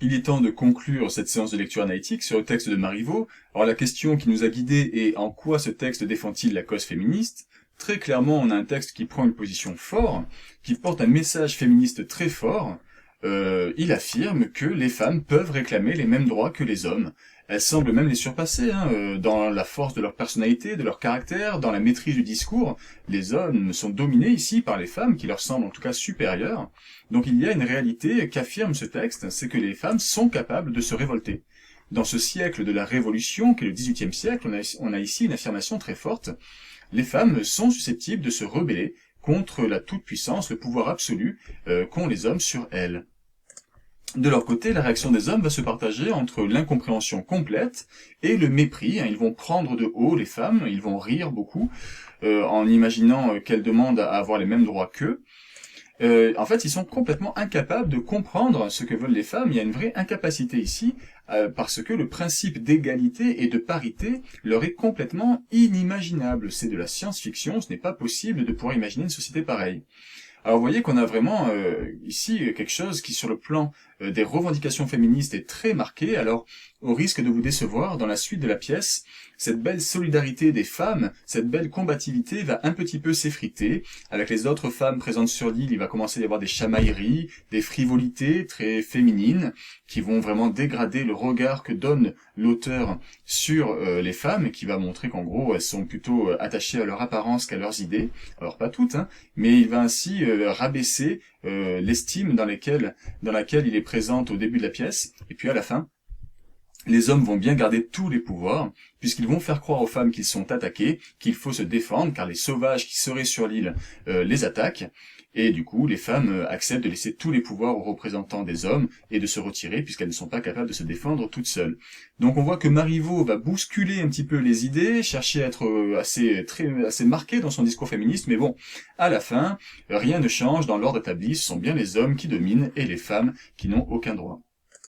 Il est temps de conclure cette séance de lecture analytique sur le texte de Marivaux. Alors la question qui nous a guidés est: en quoi ce texte défend-il la cause féministe? Très clairement, on a un texte qui prend une position forte, qui porte un message féministe très fort. Il affirme que les femmes peuvent réclamer les mêmes droits que les hommes. Elles semblent même les surpasser, dans la force de leur personnalité, de leur caractère, dans la maîtrise du discours. Les hommes sont dominés ici par les femmes, qui leur semblent en tout cas supérieures. Donc il y a une réalité qu'affirme ce texte, c'est que les femmes sont capables de se révolter. Dans ce siècle de la Révolution, qui est le XVIIIe siècle, on a ici une affirmation très forte. Les femmes sont susceptibles de se rebeller contre la toute-puissance, le pouvoir absolu qu'ont les hommes sur elles. De leur côté, la réaction des hommes va se partager entre l'incompréhension complète et le mépris. Ils vont prendre de haut les femmes, ils vont rire beaucoup, en imaginant qu'elles demandent à avoir les mêmes droits qu'eux. En fait, ils sont complètement incapables de comprendre ce que veulent les femmes. Il y a une vraie incapacité ici, parce que le principe d'égalité et de parité leur est complètement inimaginable. C'est de la science-fiction, ce n'est pas possible de pouvoir imaginer une société pareille. Alors vous voyez qu'on a vraiment ici quelque chose qui, sur le plan des revendications féministes, est très marqué. Alors, au risque de vous décevoir, dans la suite de la pièce, cette belle solidarité des femmes, cette belle combativité va un petit peu s'effriter. Avec les autres femmes présentes sur l'île, il va commencer à y avoir des chamailleries, des frivolités très féminines, qui vont vraiment dégrader le regard que donne l'auteur sur les femmes, et qui va montrer qu'en gros, elles sont plutôt attachées à leur apparence qu'à leurs idées. Alors pas toutes, mais il va ainsi rabaisser l'estime dans laquelle il est présente au début de la pièce, et puis à la fin, les hommes vont bien garder tous les pouvoirs, puisqu'ils vont faire croire aux femmes qu'ils sont attaqués, qu'il faut se défendre, car les sauvages qui seraient sur l'île les attaquent, et du coup, les femmes acceptent de laisser tous les pouvoirs aux représentants des hommes, et de se retirer, puisqu'elles ne sont pas capables de se défendre toutes seules. Donc on voit que Marivaux va bousculer un petit peu les idées, chercher à être assez marqué dans son discours féministe, mais bon, à la fin, rien ne change dans l'ordre établi, ce sont bien les hommes qui dominent, et les femmes qui n'ont aucun droit.